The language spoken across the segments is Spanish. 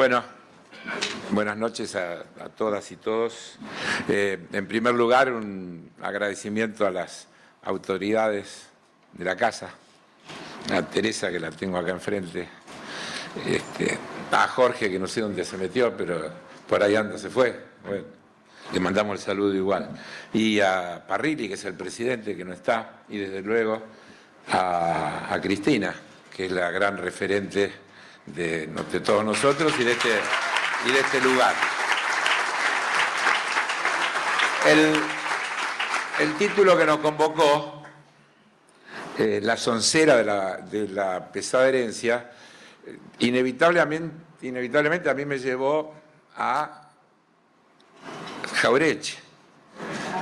Bueno, buenas noches a todas y todos. En primer lugar, un agradecimiento a las autoridades de la casa, a Teresa, que la tengo acá enfrente, a Jorge, que no sé dónde se metió, pero por ahí anda, se fue. Bueno, le mandamos el saludo igual. Y a Parrilli, que es el presidente, que no está, y desde luego a Cristina, que es la gran referente de todos nosotros y de este lugar. El título que nos convocó, La soncera de la pesada herencia, inevitablemente a mí me llevó a Jauretche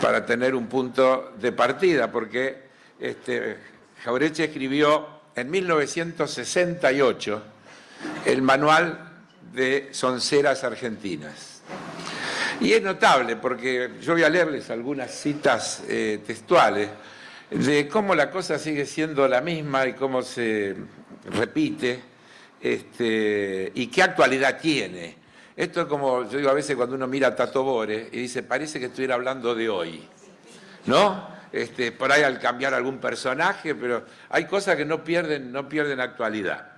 para tener un punto de partida, porque Jauretche escribió en 1968 el manual de sonceras argentinas. Y es notable porque yo voy a leerles algunas citas textuales de cómo la cosa sigue siendo la misma y cómo se repite y qué actualidad tiene. Esto es como, yo digo a veces cuando uno mira a Tato Bores y dice, parece que estuviera hablando de hoy, ¿no? Por ahí al cambiar algún personaje, pero hay cosas que no pierden actualidad.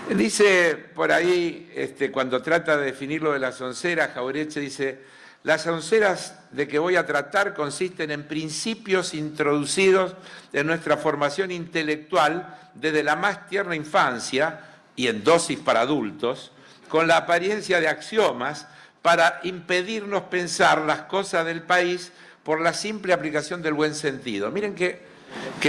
Dice por ahí, cuando trata de definir lo de la soncera, Jauretche dice, las sonceras de que voy a tratar consisten en principios introducidos en nuestra formación intelectual desde la más tierna infancia y en dosis para adultos, con la apariencia de axiomas para impedirnos pensar las cosas del país por la simple aplicación del buen sentido. Miren qué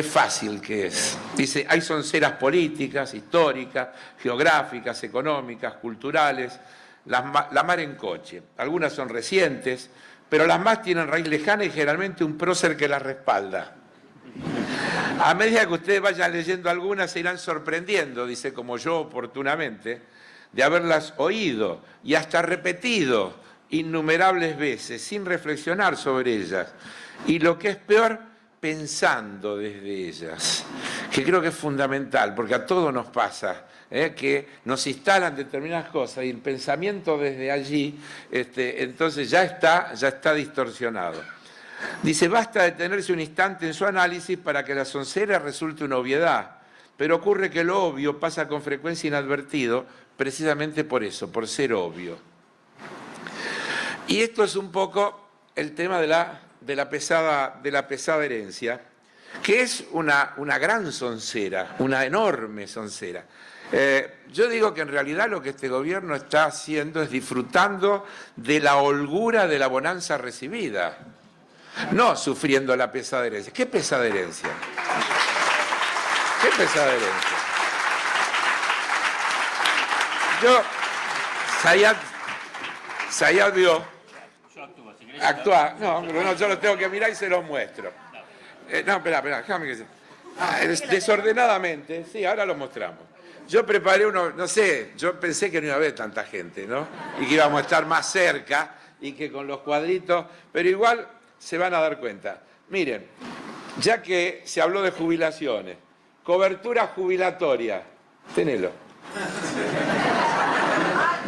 fácil que es. Dice, hay sonceras políticas, históricas, geográficas, económicas, culturales, la mar en coche. Algunas son recientes, pero las más tienen raíz lejana y generalmente un prócer que las respalda. A medida que ustedes vayan leyendo algunas, se irán sorprendiendo, dice, como yo oportunamente, de haberlas oído y hasta repetido innumerables veces, sin reflexionar sobre ellas. Y lo que es peor, pensando desde ellas, que creo que es fundamental, porque a todos nos pasa, que nos instalan determinadas cosas y el pensamiento desde allí, entonces ya está distorsionado. Dice, basta detenerse un instante en su análisis para que la soncera resulte una obviedad, pero ocurre que lo obvio pasa con frecuencia inadvertido, precisamente por eso, por ser obvio. Y esto es un poco el tema de la pesada herencia, que es una gran soncera, una enorme soncera. Yo digo que en realidad lo que este gobierno está haciendo es disfrutando de la holgura de la bonanza recibida, no sufriendo la pesada herencia. ¿Qué pesada herencia? ¿Qué pesada herencia? Sayat vio actuar, no, yo lo tengo que mirar y se los muestro. No, espera, déjame que desordenadamente, sí, ahora lo mostramos. Yo preparé uno, no sé, yo pensé que no iba a haber tanta gente, ¿no? Y que íbamos a estar más cerca y que con los cuadritos, pero igual se van a dar cuenta. Miren, ya que se habló de jubilaciones, cobertura jubilatoria, tenelo.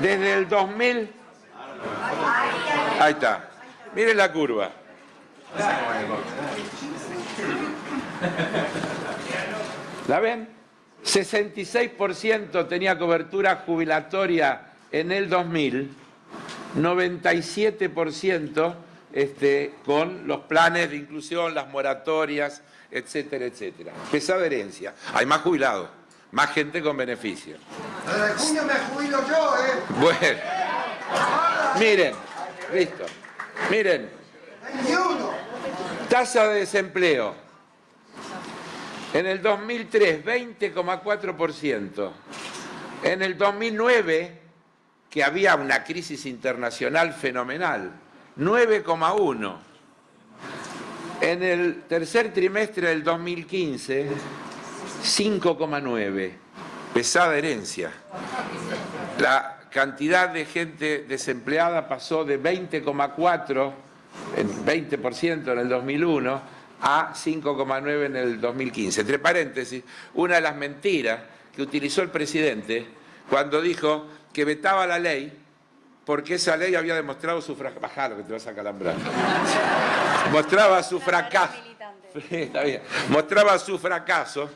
Desde el 2000, ahí está. Miren la curva. ¿La ven? 66% tenía cobertura jubilatoria en el 2000, 97% con los planes de inclusión, las moratorias, etcétera, etcétera. Pesada herencia. Hay más jubilados, más gente con beneficio. Desde junio me jubilo yo, Bueno, miren, listo. Miren, 21. Tasa de desempleo. En el 2003, 20,4%. En el 2009, que había una crisis internacional fenomenal, 9,1%. En el tercer trimestre del 2015, 5,9%. Pesada herencia. La cantidad de gente desempleada pasó de 20,4%, 20% en el 2001, a 5,9% en el 2015. Entre paréntesis, una de las mentiras que utilizó el presidente cuando dijo que vetaba la ley porque esa ley había demostrado su fracaso. Bajá lo que te vas a calambrar. Mostraba su fracaso. Está bien. Mostraba su fracaso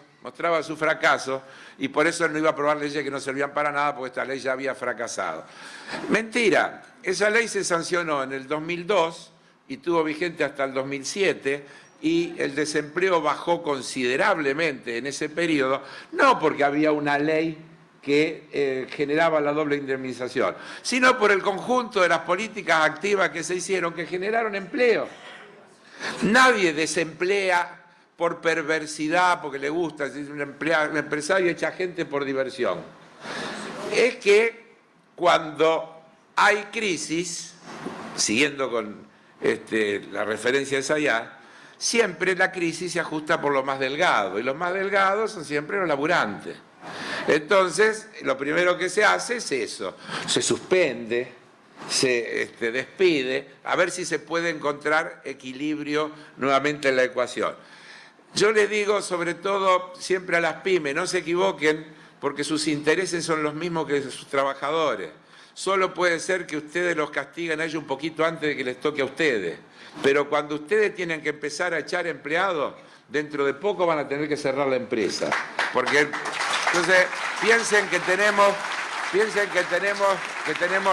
y por eso él no iba a aprobar leyes que no servían para nada porque esta ley ya había fracasado. Mentira, esa ley se sancionó en el 2002 y tuvo vigente hasta el 2007 y el desempleo bajó considerablemente en ese periodo, no porque había una ley que generaba la doble indemnización, sino por el conjunto de las políticas activas que se hicieron que generaron empleo. Nadie desemplea por perversidad, porque le gusta, es un empresario echa gente por diversión. Es que cuando hay crisis, siguiendo con la referencia esa ya, siempre la crisis se ajusta por lo más delgado, y los más delgados son siempre los laburantes. Entonces, lo primero que se hace es eso, se suspende, se despide, a ver si se puede encontrar equilibrio nuevamente en la ecuación. Yo les digo, sobre todo, siempre a las pymes, no se equivoquen, porque sus intereses son los mismos que sus trabajadores. Solo puede ser que ustedes los castiguen a ellos un poquito antes de que les toque a ustedes. Pero cuando ustedes tienen que empezar a echar empleados, dentro de poco van a tener que cerrar la empresa. Porque, entonces, piensen que tenemos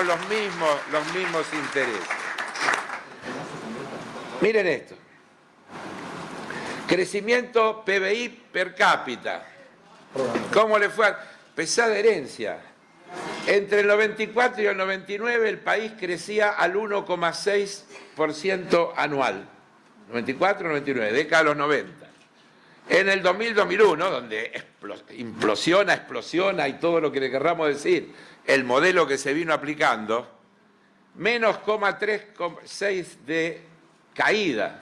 los mismos intereses. Miren esto. Crecimiento PBI per cápita. ¿Cómo le fue? Pesada herencia. Entre el 94 y el 99 el país crecía al 1,6% anual. 94-99, década de los 90. En el 2000-2001, donde explosiona y todo lo que le querramos decir, el modelo que se vino aplicando, menos 0,3,6 de caída.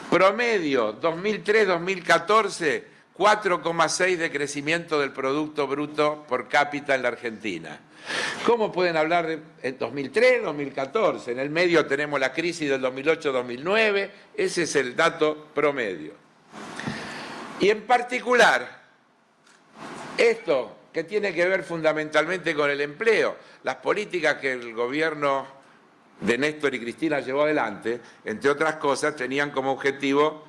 Promedio 2003-2014, 4,6 de crecimiento del Producto Bruto por cápita en la Argentina. ¿Cómo pueden hablar de 2003-2014? En el medio tenemos la crisis del 2008-2009, ese es el dato promedio. Y en particular, esto que tiene que ver fundamentalmente con el empleo, las políticas que el gobierno de Néstor y Cristina llevó adelante, entre otras cosas, tenían como objetivo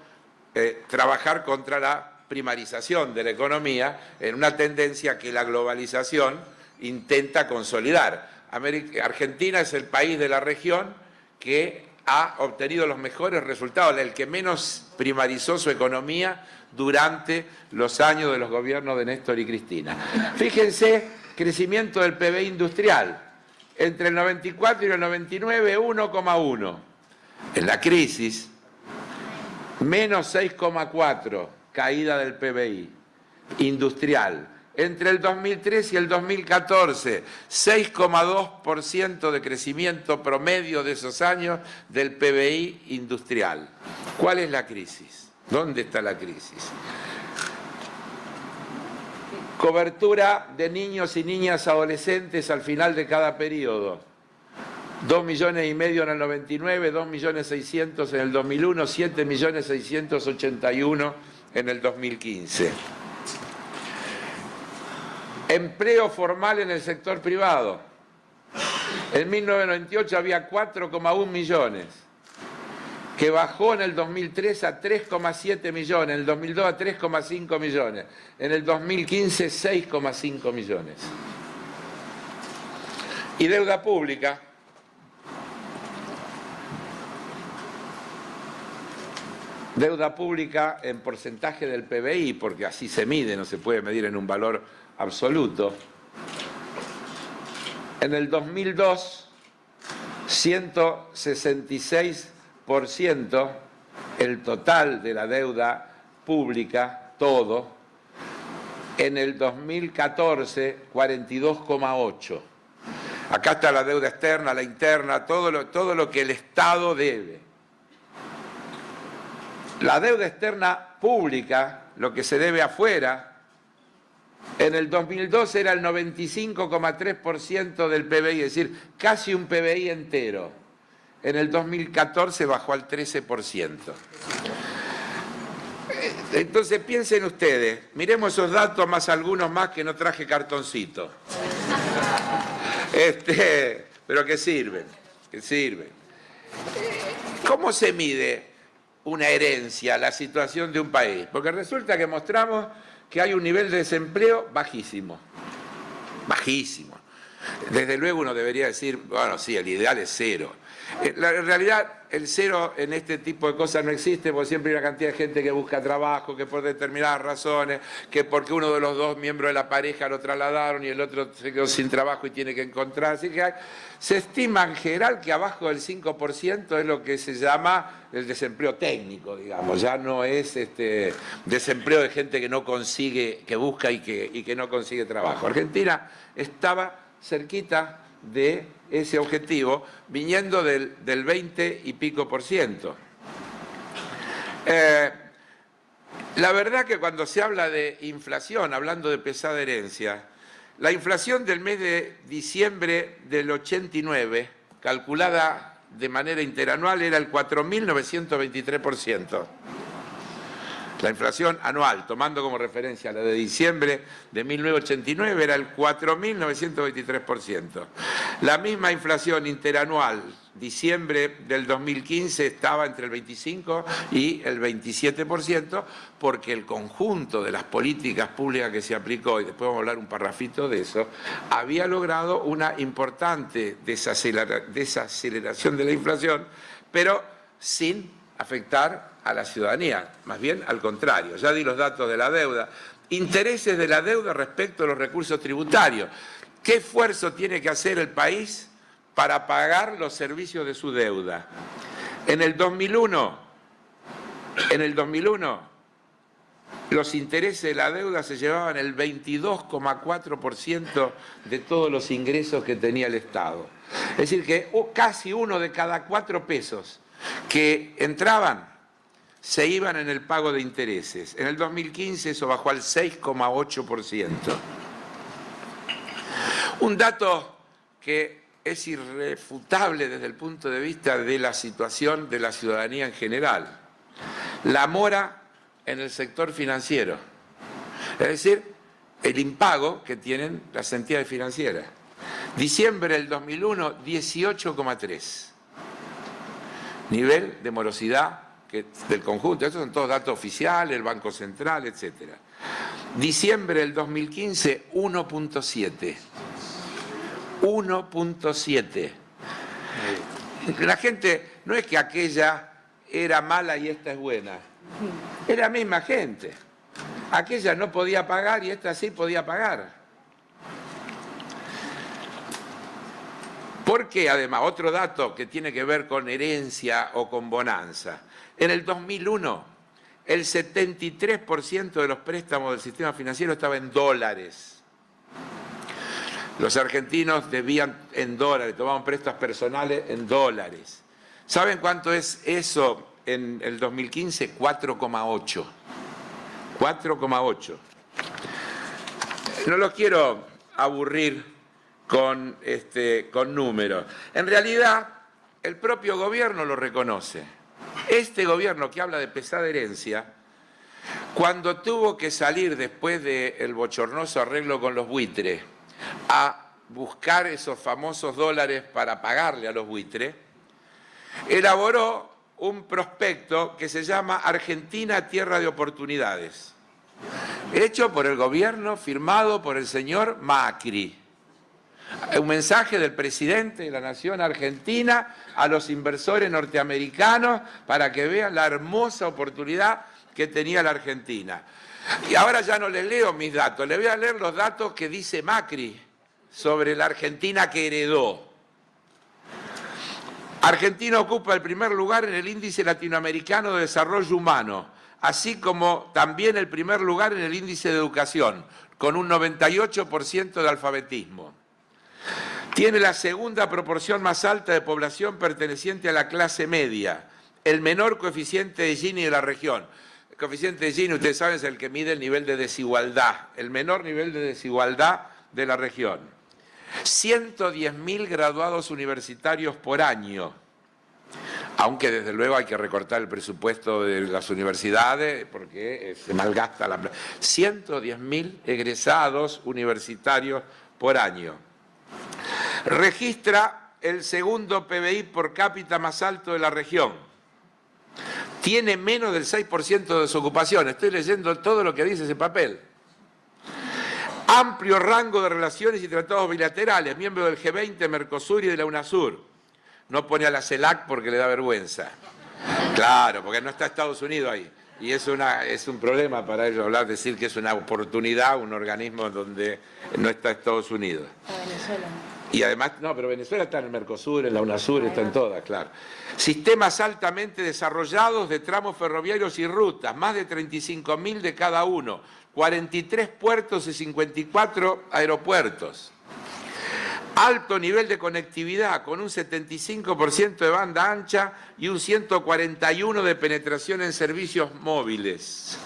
trabajar contra la primarización de la economía en una tendencia que la globalización intenta consolidar. Argentina es el país de la región que ha obtenido los mejores resultados, el que menos primarizó su economía durante los años de los gobiernos de Néstor y Cristina. Fíjense, crecimiento del PBI industrial. Entre el 94 y el 99, 1,1. En la crisis, menos 6,4, caída del PBI industrial. Entre el 2003 y el 2014, 6,2% de crecimiento promedio de esos años del PBI industrial. ¿Cuál es la crisis? ¿Dónde está la crisis? Cobertura de niños y niñas adolescentes al final de cada periodo. 2,5 millones en el 99, 2.600.000 en el 2001, 7.681.000 en el 2015. Empleo formal en el sector privado. En 1998 había 4,1 millones, que bajó en el 2003 a 3,7 millones, en el 2002 a 3,5 millones, en el 2015 6,5 millones. Y deuda pública. Deuda pública en porcentaje del PBI, porque así se mide, no se puede medir en un valor absoluto. En el 2002, 166% el total de la deuda pública, todo. En el 2014, 42,8%. Acá está la deuda externa, la interna, todo lo que el Estado debe. La deuda externa pública, lo que se debe afuera, en el 2002 era el 95,3% del PBI, es decir, casi un PBI entero. En el 2014 bajó al 13%. Entonces piensen ustedes, miremos esos datos más algunos más que no traje cartoncito. Pero que sirven, que sirven. ¿Cómo se mide una herencia, la situación de un país? Porque resulta que mostramos que hay un nivel de desempleo bajísimo, bajísimo. Desde luego uno debería decir, bueno, sí, el ideal es cero. En realidad, el cero en este tipo de cosas no existe, porque siempre hay una cantidad de gente que busca trabajo, que por determinadas razones, que porque uno de los dos miembros de la pareja lo trasladaron y el otro se quedó sin trabajo y tiene que encontrar. Así que se estima en general que abajo del 5% es lo que se llama el desempleo técnico, digamos. Ya no es desempleo de gente que no consigue, que busca y que no consigue trabajo. Argentina estaba cerquita de ese objetivo, viniendo del 20 y pico %. La verdad que cuando se habla de inflación, hablando de pesada herencia, la inflación del mes de diciembre del 89, calculada de manera interanual, era el 4.923%. La inflación anual, tomando como referencia la de diciembre de 1989, era el 4.923%. La misma inflación interanual, diciembre del 2015, estaba entre el 25 y el 27%, porque el conjunto de las políticas públicas que se aplicó, y después vamos a hablar un parrafito de eso, había logrado una importante desaceleración de la inflación, pero sin afectar a la ciudadanía, más bien al contrario. Ya di los datos de la deuda. Intereses de la deuda respecto a los recursos tributarios. ¿Qué esfuerzo tiene que hacer el país para pagar los servicios de su deuda? En el 2001, los intereses de la deuda se llevaban el 22,4% de todos los ingresos que tenía el Estado. Es decir, que casi 1 de cada 4 pesos que entraban se iban en el pago de intereses. En el 2015 eso bajó al 6,8%. Un dato que es irrefutable desde el punto de vista de la situación de la ciudadanía en general. La mora en el sector financiero. Es decir, el impago que tienen las entidades financieras. Diciembre del 2001, 18,3%. Nivel de morosidad del conjunto. Estos son todos datos oficiales, el Banco Central, etc. Diciembre del 2015, 1,7%. 1,7%. La gente, no es que aquella era mala y esta es buena. Es la misma gente. Aquella no podía pagar y esta sí podía pagar. Porque además, otro dato que tiene que ver con herencia o con bonanza. En el 2001, el 73% de los préstamos del sistema financiero estaba en dólares. Los argentinos debían en dólares, tomaban préstamos personales en dólares. ¿Saben cuánto es eso en el 2015? 4,8. 4,8. No los quiero aburrir con números. En realidad, el propio gobierno lo reconoce. Este gobierno que habla de pesada herencia, cuando tuvo que salir después del bochornoso arreglo con los buitres a buscar esos famosos dólares para pagarle a los buitres, elaboró un prospecto que se llama Argentina Tierra de Oportunidades, hecho por el gobierno, firmado por el señor Macri. Un mensaje del presidente de la nación argentina a los inversores norteamericanos para que vean la hermosa oportunidad que tenía la Argentina. Y ahora ya no les leo mis datos, les voy a leer los datos que dice Macri sobre la Argentina que heredó. Argentina ocupa el primer lugar en el Índice Latinoamericano de Desarrollo Humano, así como también el primer lugar en el Índice de Educación, con un 98% de alfabetismo. Tiene la segunda proporción más alta de población perteneciente a la clase media, el menor coeficiente de Gini de la región. El coeficiente de Gini, ustedes saben, es el que mide el nivel de desigualdad, el menor nivel de desigualdad de la región. 110.000 graduados universitarios por año. aunque desde luego hay que recortar el presupuesto de las universidades porque se malgasta la plata. 110.000 egresados universitarios por año. Registra el segundo PBI por cápita más alto de la región. Tiene menos del 6% de desocupación. Estoy leyendo todo lo que dice ese papel. Amplio rango de relaciones y tratados bilaterales, miembro del G20, Mercosur y de la UNASUR. No pone a la CELAC porque le da vergüenza. Claro, porque no está Estados Unidos ahí. Y es un problema para ellos decir que es una oportunidad, un organismo donde no está Estados Unidos. A Venezuela. Y además, no, pero Venezuela está en el Mercosur, en la UNASUR, está en todas, claro. Sistemas altamente desarrollados de tramos ferroviarios y rutas, más de 35.000 de cada uno, 43 puertos y 54 aeropuertos. Alto nivel de conectividad, con un 75% de banda ancha y un 141% de penetración en servicios móviles.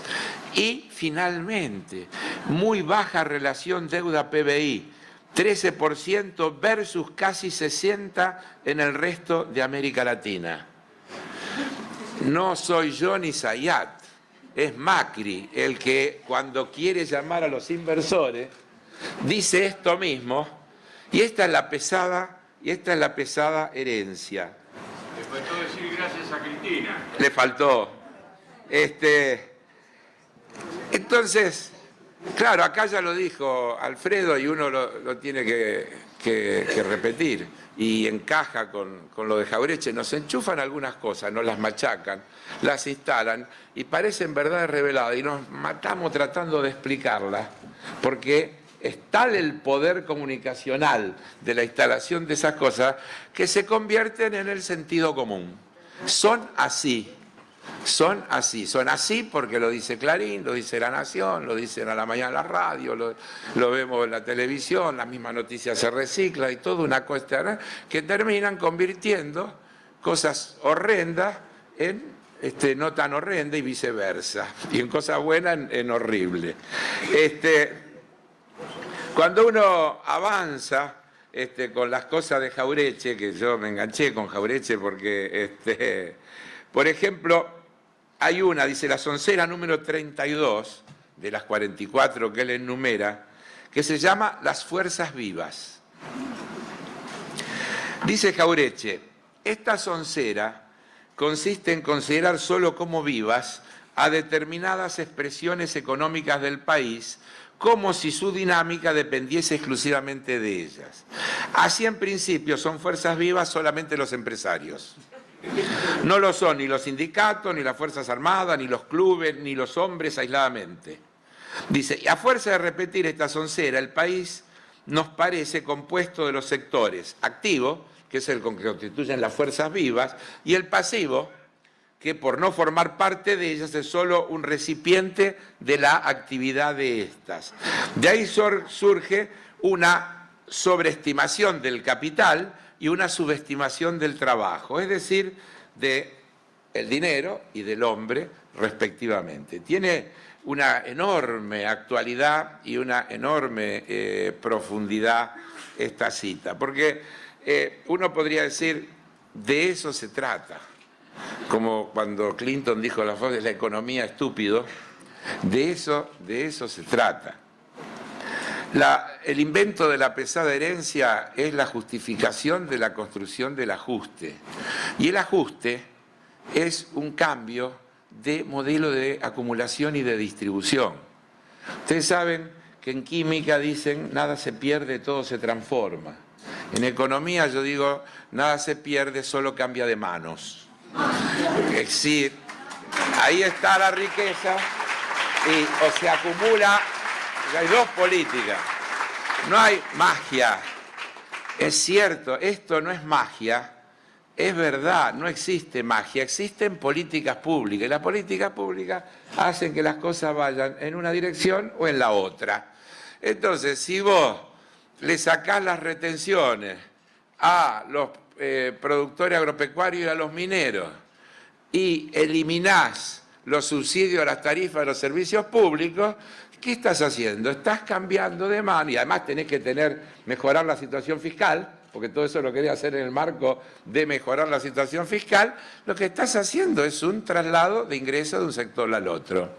Y, finalmente, muy baja relación deuda-PBI, 13% versus casi 60% en el resto de América Latina. No soy yo ni Zayat, es Macri el que cuando quiere llamar a los inversores dice esto mismo, y esta es la pesada herencia. Le faltó decir gracias a Cristina. Le faltó. Entonces, claro, acá ya lo dijo Alfredo y uno lo tiene que repetir y encaja con lo de Jauretche. Nos enchufan algunas cosas, nos las machacan, las instalan y parecen verdades reveladas y nos matamos tratando de explicarlas porque es tal el poder comunicacional de la instalación de esas cosas que se convierten en el sentido común. Son así porque lo dice Clarín, lo dice La Nación, lo dicen a la mañana en la radio, lo vemos en la televisión, la misma noticia se recicla y toda una cuestión que terminan convirtiendo cosas horrendas en no tan horrendas y viceversa, y en cosas buenas en horrible. Cuando uno avanza con las cosas de Jauretche, que yo me enganché con Jauretche porque, por ejemplo, hay una, dice la soncera número 32, de las 44 que él enumera, que se llama Las Fuerzas Vivas. Dice Jauretche, esta soncera consiste en considerar solo como vivas a determinadas expresiones económicas del país como si su dinámica dependiese exclusivamente de ellas. Así, en principio, son fuerzas vivas solamente los empresarios. No lo son ni los sindicatos, ni las Fuerzas Armadas, ni los clubes, ni los hombres aisladamente. Dice, y a fuerza de repetir esta soncera, el país nos parece compuesto de los sectores activo, que es el que constituyen las fuerzas vivas, y el pasivo, que por no formar parte de ellas es solo un recipiente de la actividad de estas. De ahí surge una sobreestimación del capital y una subestimación del trabajo, es decir, del dinero y del hombre respectivamente. Tiene una enorme actualidad y una enorme profundidad esta cita, porque uno podría decir, de eso se trata. Como cuando Clinton dijo la frase, la economía estúpido, de eso se trata. El invento de la pesada herencia es la justificación de la construcción del ajuste. Y el ajuste es un cambio de modelo de acumulación y de distribución. Ustedes saben que en química dicen nada se pierde, todo se transforma. En economía yo digo nada se pierde, solo cambia de manos. Es decir, ahí está la riqueza y o se acumula, hay dos políticas, no hay magia. Es cierto, esto no es magia, es verdad, no existe magia, existen políticas públicas y las políticas públicas hacen que las cosas vayan en una dirección o en la otra. Entonces, si vos le sacás las retenciones a los productores agropecuarios y a los mineros y eliminás los subsidios a las tarifas de los servicios públicos, ¿qué estás haciendo? Estás cambiando de mano y además tenés que mejorar la situación fiscal, porque todo eso lo quería hacer en el marco de mejorar la situación fiscal. Lo que estás haciendo es un traslado de ingresos de un sector al otro.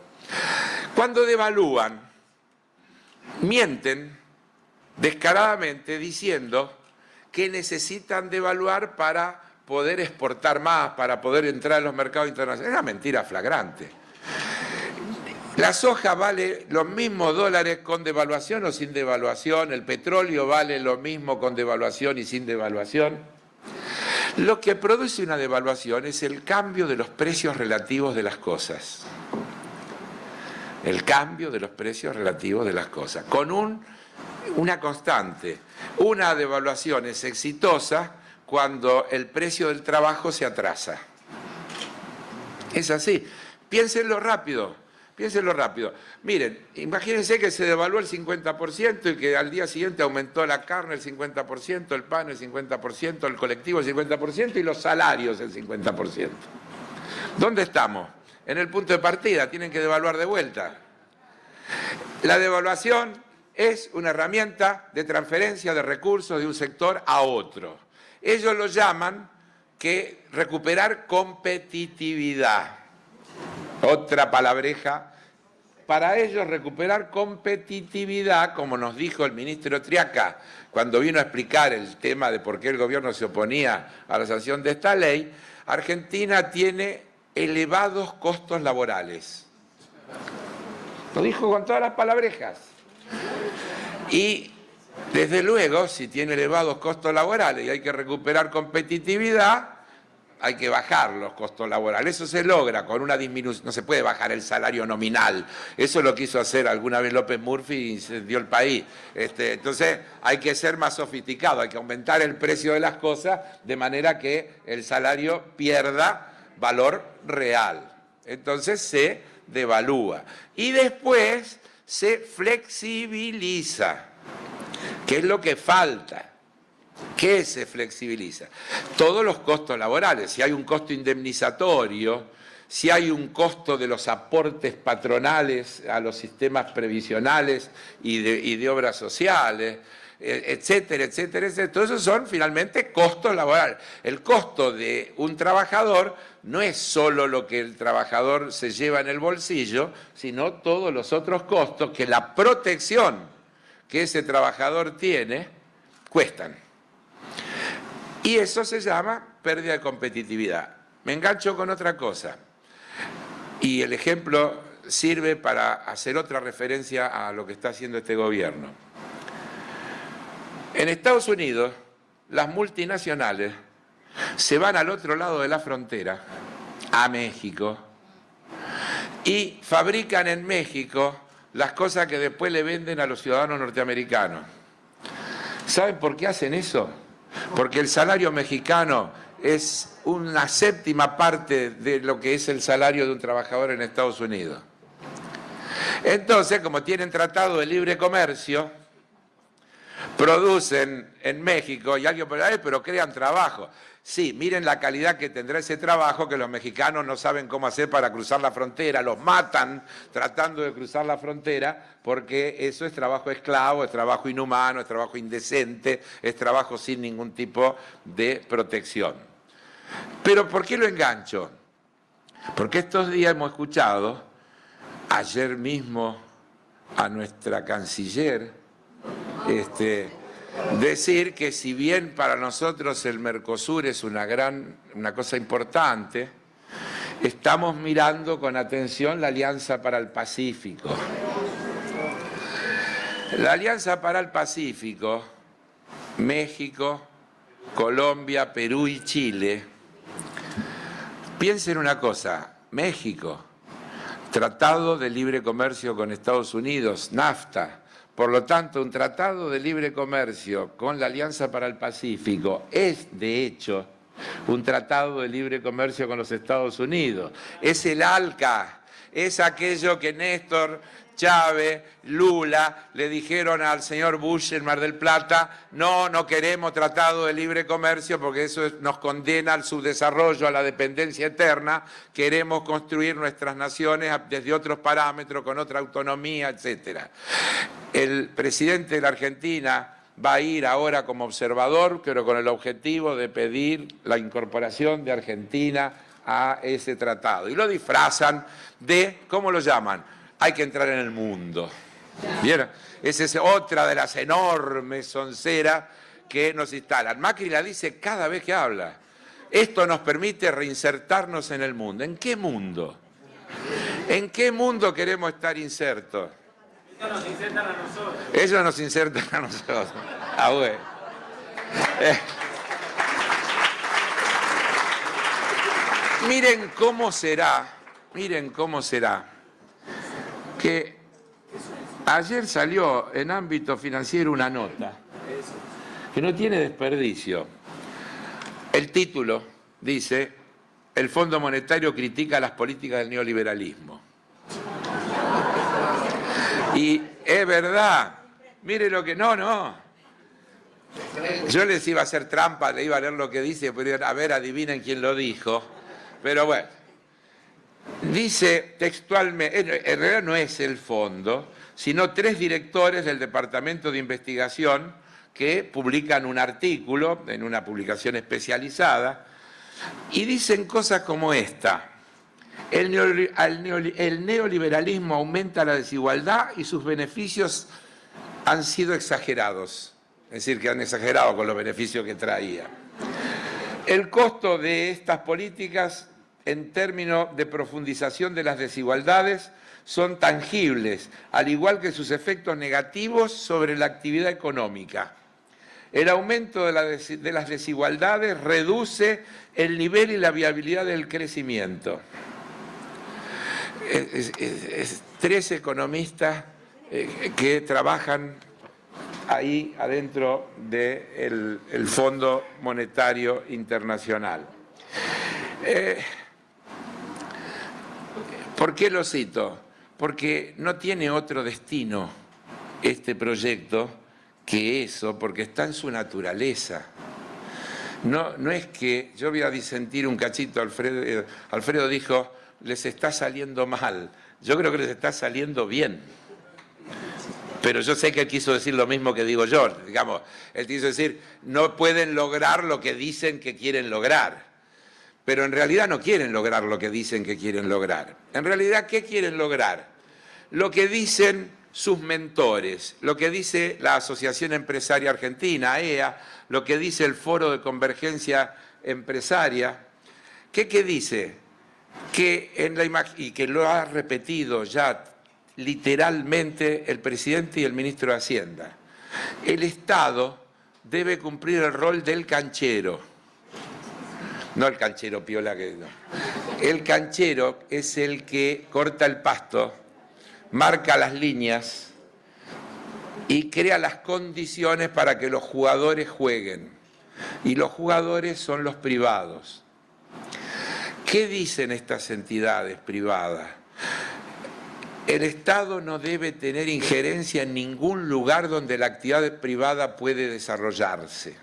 Cuando devalúan, mienten descaradamente diciendo que necesitan devaluar para poder exportar más, para poder entrar en los mercados internacionales. Es una mentira flagrante. La soja vale los mismos dólares con devaluación o sin devaluación, el petróleo vale lo mismo con devaluación y sin devaluación. Lo que produce una devaluación es el cambio de los precios relativos de las cosas. El cambio de los precios relativos de las cosas. Con una constante. Una devaluación es exitosa cuando el precio del trabajo se atrasa. Es así. Piénsenlo rápido. Piénsenlo rápido. Miren, imagínense que se devaluó el 50% y que al día siguiente aumentó la carne el 50%, el pan el 50%, el colectivo el 50% y los salarios el 50%. ¿Dónde estamos? En el punto de partida, tienen que devaluar de vuelta. La devaluación es una herramienta de transferencia de recursos de un sector a otro. Ellos lo llaman que recuperar competitividad. Otra palabreja. Para ellos recuperar competitividad, como nos dijo el ministro Triaca cuando vino a explicar el tema de por qué el gobierno se oponía a la sanción de esta ley, Argentina tiene elevados costos laborales. Lo dijo con todas las palabrejas. Y desde luego, si tiene elevados costos laborales y hay que recuperar competitividad, hay que bajar los costos laborales. Eso se logra con una disminución. No se puede bajar el salario nominal. Eso lo quiso hacer alguna vez López Murphy y se dio el país. Entonces hay que ser más sofisticado, hay que aumentar el precio de las cosas de manera que el salario pierda valor real. Entonces se devalúa. Y después se flexibiliza. ¿Qué es lo que falta? ¿Qué se flexibiliza? Todos los costos laborales. Si hay un costo indemnizatorio, si hay un costo de los aportes patronales a los sistemas previsionales y de obras sociales, etcétera, etcétera, etcétera. Todos esos son finalmente costos laborales. El costo de un trabajador no es solo lo que el trabajador se lleva en el bolsillo, sino todos los otros costos que la protección que ese trabajador tiene cuestan. Y eso se llama pérdida de competitividad. Me engancho con otra cosa. Y el ejemplo sirve para hacer otra referencia a lo que está haciendo este gobierno. En Estados Unidos, las multinacionales se van al otro lado de la frontera, a México, y fabrican en México las cosas que después le venden a los ciudadanos norteamericanos. ¿Saben por qué hacen eso? Porque el salario mexicano es una séptima parte de lo que es el salario de un trabajador en Estados Unidos. Entonces, como tienen tratado de libre comercio, producen en México y alguien puede decir, pero crean trabajo. Sí, miren la calidad que tendrá ese trabajo que los mexicanos no saben cómo hacer para cruzar la frontera, los matan tratando de cruzar la frontera porque eso es trabajo esclavo, es trabajo inhumano, es trabajo indecente, es trabajo sin ningún tipo de protección. Pero ¿por qué lo engancho? Porque estos días hemos escuchado, ayer mismo a nuestra canciller, decir que si bien para nosotros el Mercosur es una cosa importante, estamos mirando con atención la Alianza para el Pacífico. La Alianza para el Pacífico, México, Colombia, Perú y Chile, piensen una cosa, México, Tratado de Libre Comercio con Estados Unidos, NAFTA. Por lo tanto, un tratado de libre comercio con la Alianza para el Pacífico es, de hecho, un tratado de libre comercio con los Estados Unidos. Es el ALCA, es aquello que Néstor Chávez, Lula, le dijeron al señor Bush en Mar del Plata, no queremos tratado de libre comercio porque eso nos condena al subdesarrollo, a la dependencia eterna, queremos construir nuestras naciones desde otros parámetros, con otra autonomía, etc. El presidente de la Argentina va a ir ahora como observador, pero con el objetivo de pedir la incorporación de Argentina a ese tratado. Y lo disfrazan de, ¿cómo lo llaman? Hay que entrar en el mundo. ¿Vieron? Esa es otra de las enormes sonceras que nos instalan. Macri la dice cada vez que habla. Esto nos permite reinsertarnos en el mundo. ¿En qué mundo? ¿En qué mundo queremos estar insertos? Ellos nos insertan a nosotros. Ellos nos insertan a nosotros. Ah, bueno. Miren cómo será que ayer salió en ámbito financiero una nota que no tiene desperdicio. El título dice: el Fondo Monetario critica las políticas del neoliberalismo. Y es verdad, mire lo que... No. Yo les iba a hacer trampa, le iba a leer lo que dice, pero a ver, adivinen quién lo dijo. Pero bueno, dice textualmente, en realidad no es el fondo, sino 3 directores del Departamento de Investigación que publican un artículo en una publicación especializada y dicen cosas como esta: el neoliberalismo aumenta la desigualdad y sus beneficios han sido exagerados, es decir, que han exagerado con los beneficios que traía. El costo de estas políticas en términos de profundización de las desigualdades son tangibles, al igual que sus efectos negativos sobre la actividad económica. El aumento de las desigualdades reduce el nivel y la viabilidad del crecimiento. 3 economistas que trabajan ahí adentro del Fondo Monetario Internacional. ¿Por qué lo cito? Porque no tiene otro destino este proyecto que eso, porque está en su naturaleza. No es que, yo voy a disentir un cachito, Alfredo dijo, les está saliendo mal. Yo creo que les está saliendo bien. Pero yo sé que él quiso decir lo mismo que digo yo. Digamos, él quiso decir, no pueden lograr lo que dicen que quieren lograr. Pero en realidad no quieren lograr lo que dicen que quieren lograr. En realidad, ¿qué quieren lograr? Lo que dicen sus mentores, lo que dice la Asociación Empresaria Argentina, AEA, lo que dice el Foro de Convergencia Empresaria. ¿Qué dice? Y que lo ha repetido ya literalmente el presidente y el ministro de Hacienda. El Estado debe cumplir el rol del canchero. No el canchero piola que no. El canchero es el que corta el pasto, marca las líneas y crea las condiciones para que los jugadores jueguen. Y los jugadores son los privados. ¿Qué dicen estas entidades privadas? El Estado no debe tener injerencia en ningún lugar donde la actividad privada puede desarrollarse.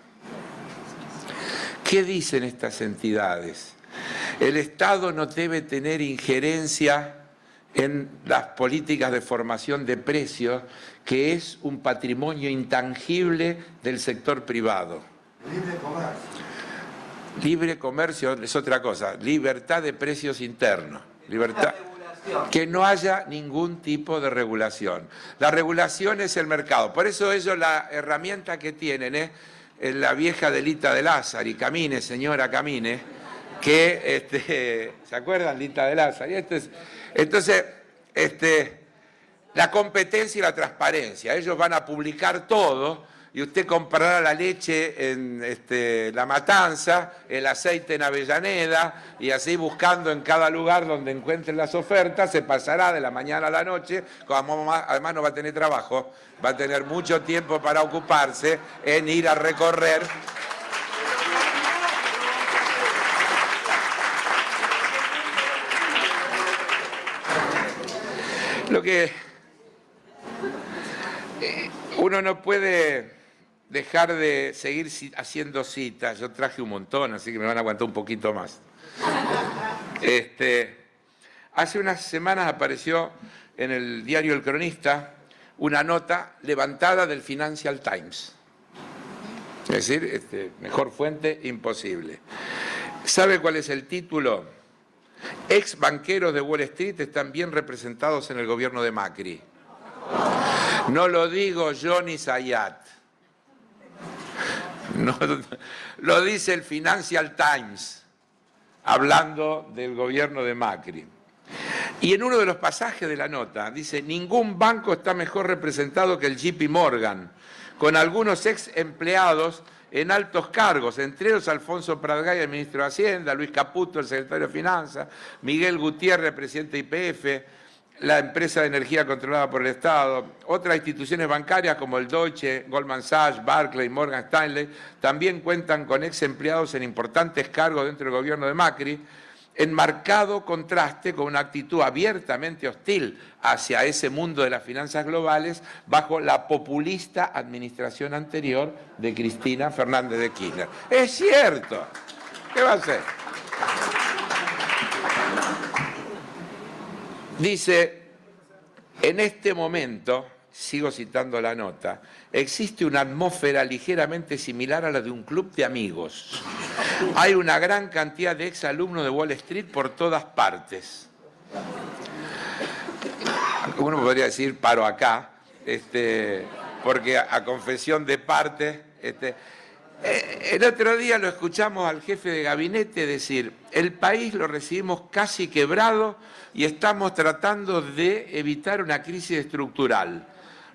¿Qué dicen estas entidades? El Estado no debe tener injerencia en las políticas de formación de precios, que es un patrimonio intangible del sector privado. Libre comercio. Libre comercio es otra cosa, libertad de precios internos, libertad. Que no haya ningún tipo de regulación. La regulación es el mercado. Por eso ellos la herramienta que tienen es la vieja Lita de Lázaro, y camine, señora, camine, que, ¿se acuerdan? Lita de Lázaro. Entonces, la competencia y la transparencia. Ellos van a publicar todo y usted comprará la leche en La Matanza, el aceite en Avellaneda, y así buscando en cada lugar donde encuentren las ofertas, se pasará de la mañana a la noche, además no va a tener trabajo, va a tener mucho tiempo para ocuparse en ir a recorrer. Uno no puede dejar de seguir haciendo citas. Yo traje un montón, así que me van a aguantar un poquito más. Hace unas semanas apareció en el diario El Cronista una nota levantada del Financial Times. Es decir, mejor fuente imposible. ¿Sabe cuál es el título? Ex banqueros de Wall Street están bien representados en el gobierno de Macri. No lo digo yo ni Zayat. No, lo dice el Financial Times, hablando del gobierno de Macri. Y en uno de los pasajes de la nota dice: ningún banco está mejor representado que el JP Morgan, con algunos ex empleados en altos cargos, entre ellos Alfonso Pratgay, el ministro de Hacienda, Luis Caputo, el secretario de Finanzas, Miguel Gutiérrez, presidente de YPF, la empresa de energía controlada por el Estado. Otras instituciones bancarias como el Deutsche, Goldman Sachs, Barclays, Morgan Stanley también cuentan con ex empleados en importantes cargos dentro del gobierno de Macri, en marcado contraste con una actitud abiertamente hostil hacia ese mundo de las finanzas globales bajo la populista administración anterior de Cristina Fernández de Kirchner. Es cierto. ¿Qué va a hacer? Dice, en este momento, sigo citando la nota, existe una atmósfera ligeramente similar a la de un club de amigos. Hay una gran cantidad de exalumnos de Wall Street por todas partes. Uno podría decir, paro acá, porque a confesión de parte... el otro día lo escuchamos al jefe de gabinete decir: el país lo recibimos casi quebrado y estamos tratando de evitar una crisis estructural.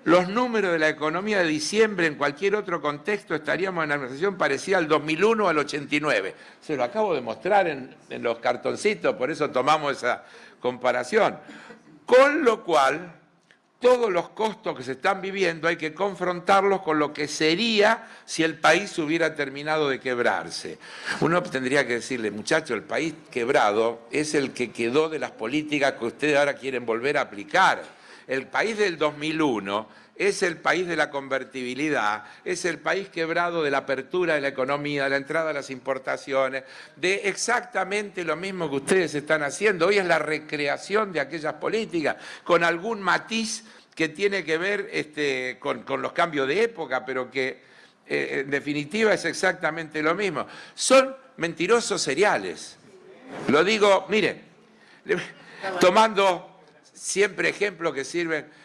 Los números de la economía de diciembre en cualquier otro contexto estaríamos en una situación parecida al 2001 o al 89. Se lo acabo de mostrar en los cartoncitos, por eso tomamos esa comparación. Con lo cual, todos los costos que se están viviendo hay que confrontarlos con lo que sería si el país hubiera terminado de quebrarse. Uno tendría que decirle: muchachos, el país quebrado es el que quedó de las políticas que ustedes ahora quieren volver a aplicar. El país del 2001 es el país de la convertibilidad, es el país quebrado de la apertura de la economía, de la entrada a las importaciones, de exactamente lo mismo que ustedes están haciendo. Hoy es la recreación de aquellas políticas, con algún matiz que tiene que ver con los cambios de época, pero que en definitiva es exactamente lo mismo. Son mentirosos seriales. Lo digo, mire, tomando siempre ejemplos que sirven.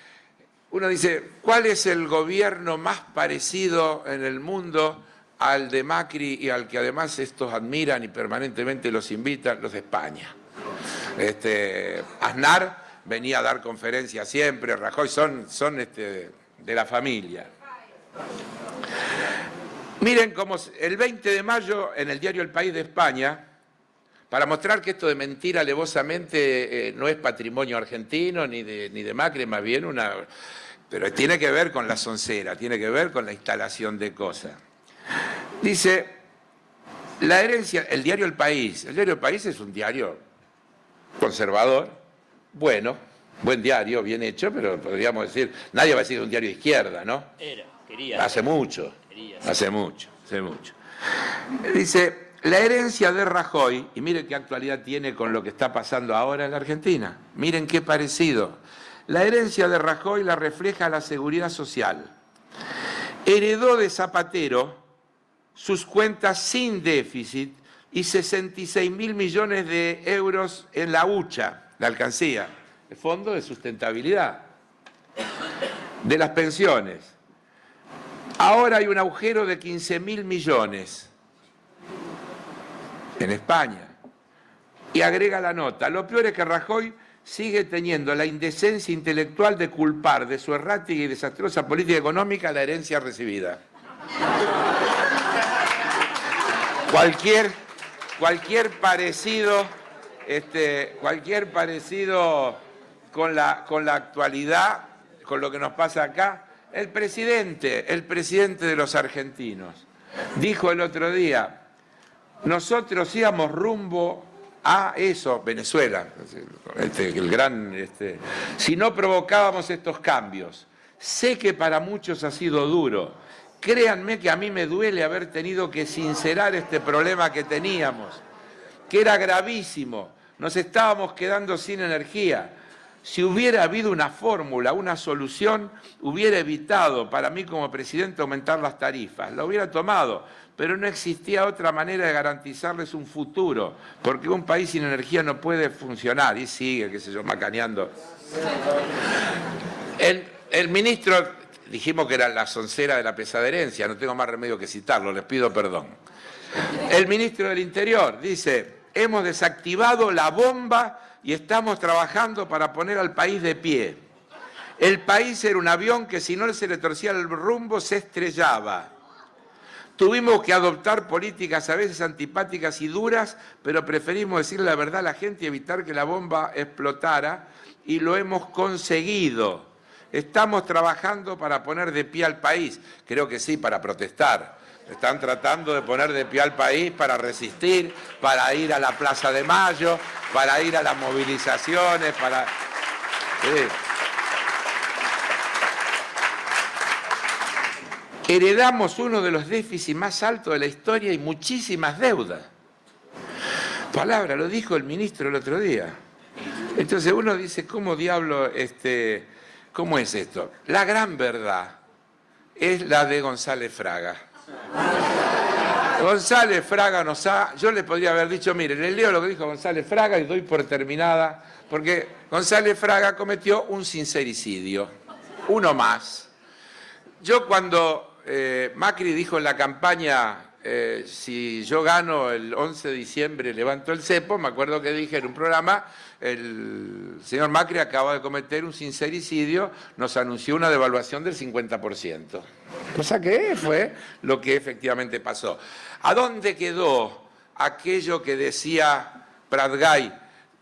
Uno dice, ¿cuál es el gobierno más parecido en el mundo al de Macri y al que además estos admiran y permanentemente los invitan? Los de España. Aznar venía a dar conferencias siempre, Rajoy, son de la familia. Miren cómo el 20 de mayo en el diario El País de España, para mostrar que esto de mentir alevosamente no es patrimonio argentino ni de Macri, más bien pero tiene que ver con la soncera, tiene que ver con la instalación de cosas. Dice, la herencia, el diario El País es un diario conservador, bueno, buen diario, bien hecho, pero podríamos decir, nadie va a decir que es un diario de izquierda, ¿no? Quería. Hace mucho. Dice, la herencia de Rajoy, y miren qué actualidad tiene con lo que está pasando ahora en la Argentina, miren qué parecido. La herencia de Rajoy la refleja la Seguridad Social. Heredó de Zapatero sus cuentas sin déficit y 66.000 millones de euros en la UCHA, la alcancía, el Fondo de Sustentabilidad, de las pensiones. Ahora hay un agujero de 15.000 millones en España. Y agrega la nota, lo peor es que Rajoy sigue teniendo la indecencia intelectual de culpar de su errática y desastrosa política económica la herencia recibida. Cualquier parecido con la actualidad, con lo que nos pasa acá. El presidente de los argentinos dijo el otro día, nosotros íbamos rumbo a eso, Venezuela, si no provocábamos estos cambios, Sé que para muchos ha sido duro. Créanme que a mí me duele haber tenido que sincerar este problema que teníamos, que era gravísimo. Nos estábamos quedando sin energía. Si hubiera habido una fórmula, una solución, hubiera evitado para mí como presidente aumentar las tarifas. La hubiera tomado, pero no existía otra manera de garantizarles un futuro, porque un país sin energía no puede funcionar. Y sigue, qué sé yo, macaneando. El ministro, dijimos que era la soncera de la pesada herencia, no tengo más remedio que citarlo, les pido perdón. El ministro del Interior dice, hemos desactivado la bomba y estamos trabajando para poner al país de pie. El país era un avión que si no se le torcía el rumbo se estrellaba. Tuvimos que adoptar políticas a veces antipáticas y duras, pero preferimos decir la verdad a la gente y evitar que la bomba explotara, y lo hemos conseguido. Estamos trabajando para poner de pie al país. Creo que sí, para protestar. Están tratando de poner de pie al país para resistir, para ir a la Plaza de Mayo, para ir a las movilizaciones, para... Sí. Heredamos uno de los déficits más altos de la historia y muchísimas deudas. Palabra, lo dijo el ministro el otro día. Entonces uno dice, ¿cómo diablo, cómo es esto? La gran verdad es la de González Fraga. González Fraga yo le podría haber dicho, mire, le leo lo que dijo González Fraga y doy por terminada, porque González Fraga cometió un sincericidio, uno más. Yo cuando Macri dijo en la campaña, si yo gano el 11 de diciembre levanto el cepo, me acuerdo que dije en un programa, el señor Macri acaba de cometer un sincericidio, nos anunció una devaluación del 50%. Cosa que fue lo que efectivamente pasó. ¿A dónde quedó aquello que decía Pratgay?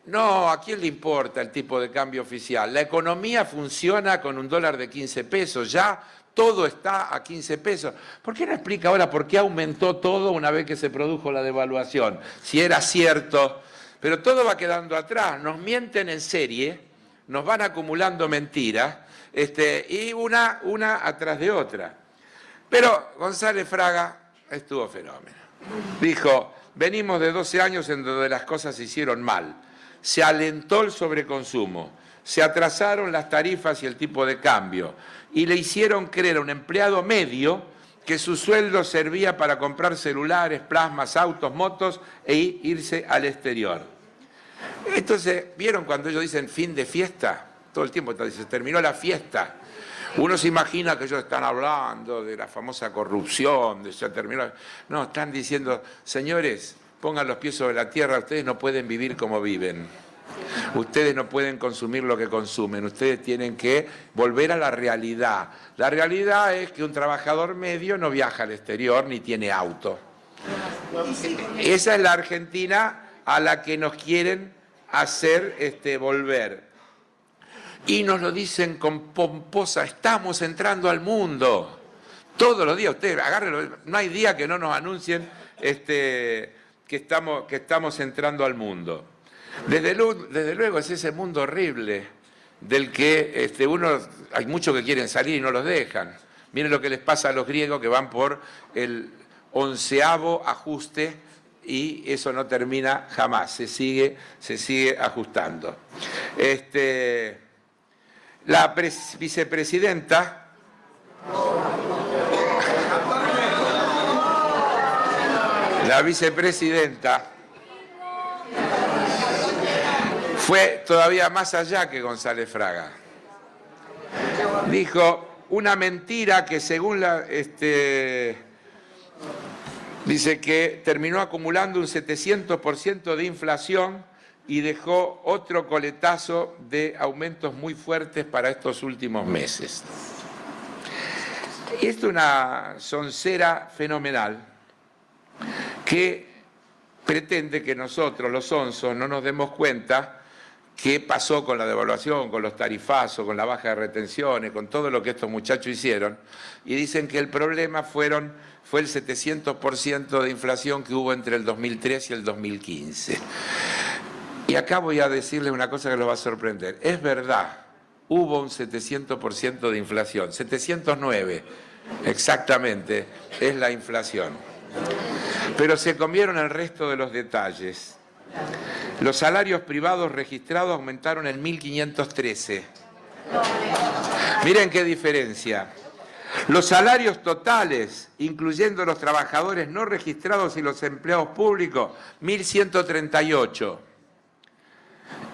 No, ¿a quién le importa el tipo de cambio oficial? La economía funciona con un dólar de 15 pesos, ya todo está a 15 pesos. ¿Por qué no explica ahora por qué aumentó todo una vez que se produjo la devaluación? Si era cierto, pero todo va quedando atrás, nos mienten en serie, nos van acumulando mentiras, y una atrás de otra. Pero González Fraga estuvo fenómeno. Dijo, venimos de 12 años en donde las cosas se hicieron mal. Se alentó el sobreconsumo, se atrasaron las tarifas y el tipo de cambio, y le hicieron creer a un empleado medio que su sueldo servía para comprar celulares, plasmas, autos, motos e irse al exterior. Entonces, ¿vieron cuando ellos dicen fin de fiesta? Todo el tiempo se terminó la fiesta. Uno se imagina que ellos están hablando de la famosa corrupción, de se terminó. No, están diciendo, señores, pongan los pies sobre la tierra, ustedes no pueden vivir como viven. Ustedes no pueden consumir lo que consumen, ustedes tienen que volver a la realidad. La realidad es que un trabajador medio no viaja al exterior ni tiene auto. Esa es la Argentina a la que nos quieren hacer volver. Y nos lo dicen con pomposa, estamos entrando al mundo. Todos los días, ustedes agárrenlo, no hay día que no nos anuncien que estamos entrando al mundo. Desde luego es ese mundo horrible del que hay muchos que quieren salir y no los dejan. Miren lo que les pasa a los griegos que van por el 11º ajuste y eso no termina jamás, se sigue ajustando. La vicepresidenta fue todavía más allá que González Fraga. Dijo una mentira que según dice que terminó acumulando un 700% de inflación y dejó otro coletazo de aumentos muy fuertes para estos últimos meses. Y esto es una soncera fenomenal que pretende que nosotros, los sonsos, no nos demos cuenta qué pasó con la devaluación, con los tarifazos, con la baja de retenciones, con todo lo que estos muchachos hicieron, y dicen que el problema fue el 700% de inflación que hubo entre el 2003 y el 2015. Y acá voy a decirles una cosa que los va a sorprender. Es verdad, hubo un 700% de inflación. 709, exactamente, es la inflación. Pero se comieron el resto de los detalles. Los salarios privados registrados aumentaron en 1.513. Miren qué diferencia. Los salarios totales, incluyendo los trabajadores no registrados y los empleados públicos, 1.138.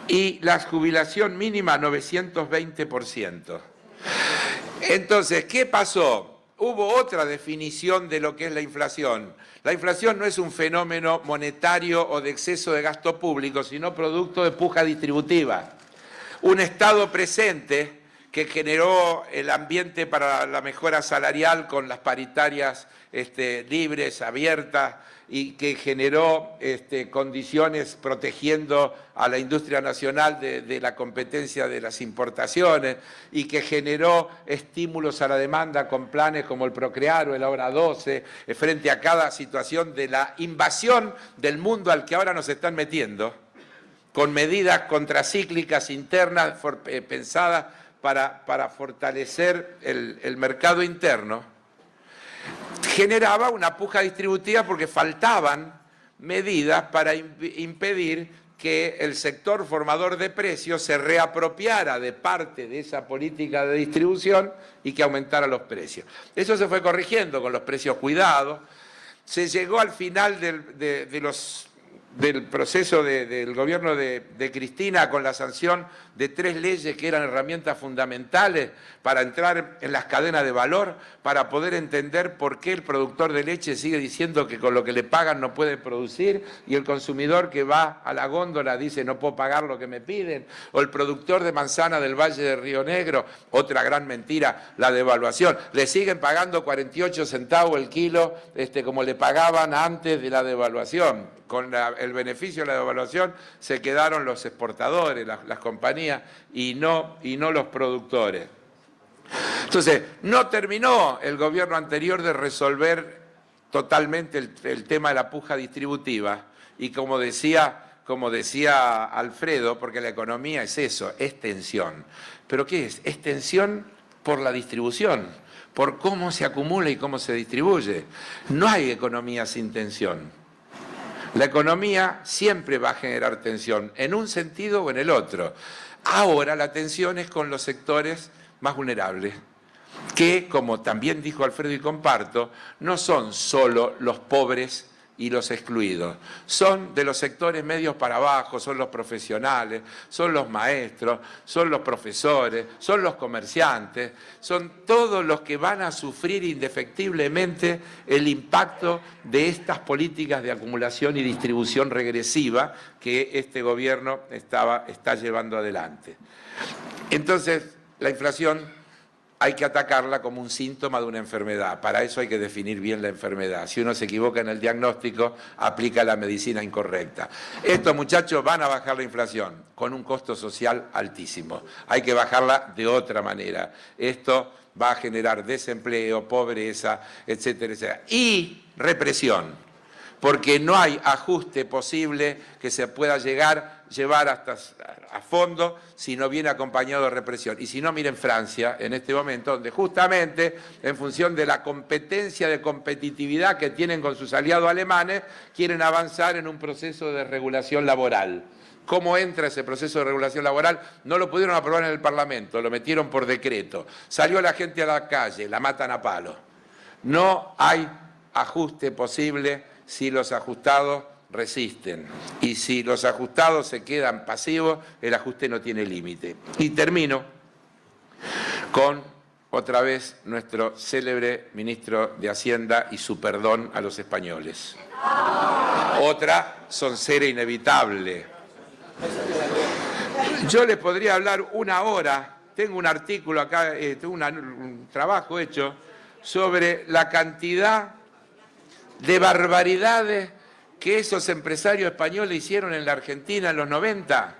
Y la jubilación mínima, 920%. Entonces, ¿qué pasó? Hubo otra definición de lo que es la inflación. La inflación no es un fenómeno monetario o de exceso de gasto público, sino producto de puja distributiva. Un Estado presente que generó el ambiente para la mejora salarial con las paritarias libres, abiertas, y que generó condiciones protegiendo a la industria nacional de la competencia de las importaciones, y que generó estímulos a la demanda con planes como el Procrear o el Ahora 12, frente a cada situación de la invasión del mundo al que ahora nos están metiendo, con medidas contracíclicas internas pensadas para fortalecer el mercado interno, generaba una puja distributiva porque faltaban medidas para impedir que el sector formador de precios se reapropiara de parte de esa política de distribución y que aumentara los precios. Eso se fue corrigiendo con los precios cuidados. Se llegó al final del proceso del gobierno de Cristina con la sanción de 3 leyes que eran herramientas fundamentales para entrar en las cadenas de valor, para poder entender por qué el productor de leche sigue diciendo que con lo que le pagan no puede producir, y el consumidor que va a la góndola dice no puedo pagar lo que me piden, o el productor de manzana del Valle de Río Negro, otra gran mentira, la devaluación. Le siguen pagando 48 centavos el kilo, como le pagaban antes de la devaluación. Con el beneficio de la devaluación se quedaron los exportadores, las compañías, y no los productores. Entonces, no terminó el gobierno anterior de resolver totalmente el tema de la puja distributiva, y como decía Alfredo, porque la economía es eso, es tensión. ¿Pero qué es? Es tensión por la distribución, por cómo se acumula y cómo se distribuye. No hay economía sin tensión. La economía siempre va a generar tensión, en un sentido o en el otro. Ahora la tensión es con los sectores más vulnerables, que, como también dijo Alfredo y comparto, no son solo los pobres y los excluidos, son de los sectores medios para abajo, son los profesionales, son los maestros, son los profesores, son los comerciantes, son todos los que van a sufrir indefectiblemente el impacto de estas políticas de acumulación y distribución regresiva que este gobierno está llevando adelante. Entonces, la inflación hay que atacarla como un síntoma de una enfermedad. Para eso hay que definir bien la enfermedad. Si uno se equivoca en el diagnóstico, aplica la medicina incorrecta. Estos muchachos van a bajar la inflación con un costo social altísimo. Hay que bajarla de otra manera. Esto va a generar desempleo, pobreza, etcétera, etcétera. Y represión, porque no hay ajuste posible que se pueda llevar hasta a fondo si no viene acompañado de represión. Y si no, miren Francia en este momento, donde justamente en función de la competencia de competitividad que tienen con sus aliados alemanes, quieren avanzar en un proceso de regulación laboral. ¿Cómo entra ese proceso de regulación laboral? No lo pudieron aprobar en el Parlamento, lo metieron por decreto. Salió la gente a la calle, la matan a palo. No hay ajuste posible si los ajustados resisten. Y si los ajustados se quedan pasivos, el ajuste no tiene límite. Y termino con, otra vez, nuestro célebre ministro de Hacienda y su perdón a los españoles. Otra soncera inevitable. Yo les podría hablar 1 hora, tengo un artículo acá, tengo un trabajo hecho sobre la cantidad de barbaridades que esos empresarios españoles hicieron en la Argentina en los 90.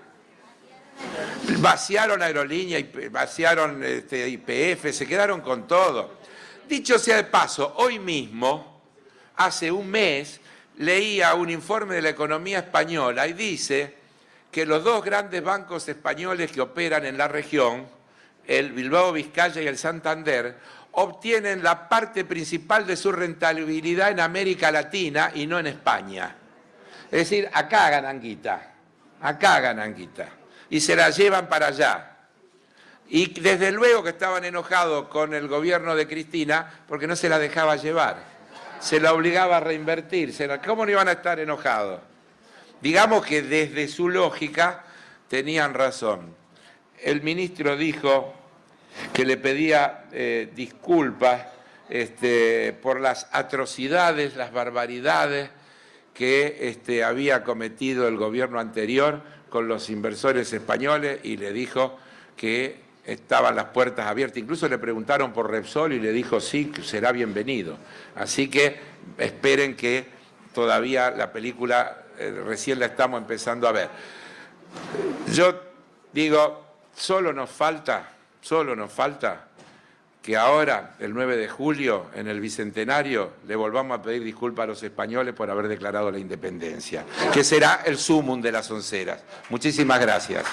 Vaciaron aerolíneas, vaciaron YPF, se quedaron con todo. Dicho sea de paso, hoy mismo, hace un mes, leía un informe de la economía española y dice que los 2 grandes bancos españoles que operan en la región, el Bilbao Vizcaya y el Santander, obtienen la parte principal de su rentabilidad en América Latina y no en España. Es decir, acá ganan guita, y se la llevan para allá. Y desde luego que estaban enojados con el gobierno de Cristina porque no se la dejaba llevar, se la obligaba a reinvertir. ¿Cómo no iban a estar enojados? Digamos que desde su lógica tenían razón. El ministro dijo que le pedía disculpas por las atrocidades, las barbaridades que había cometido el gobierno anterior con los inversores españoles, y le dijo que estaban las puertas abiertas. Incluso le preguntaron por Repsol y le dijo sí, será bienvenido. Así que esperen que todavía la película recién la estamos empezando a ver. Yo digo, solo nos falta que ahora, el 9 de julio, en el Bicentenario, le volvamos a pedir disculpas a los españoles por haber declarado la independencia, que será el sumum de las onceras. Muchísimas gracias.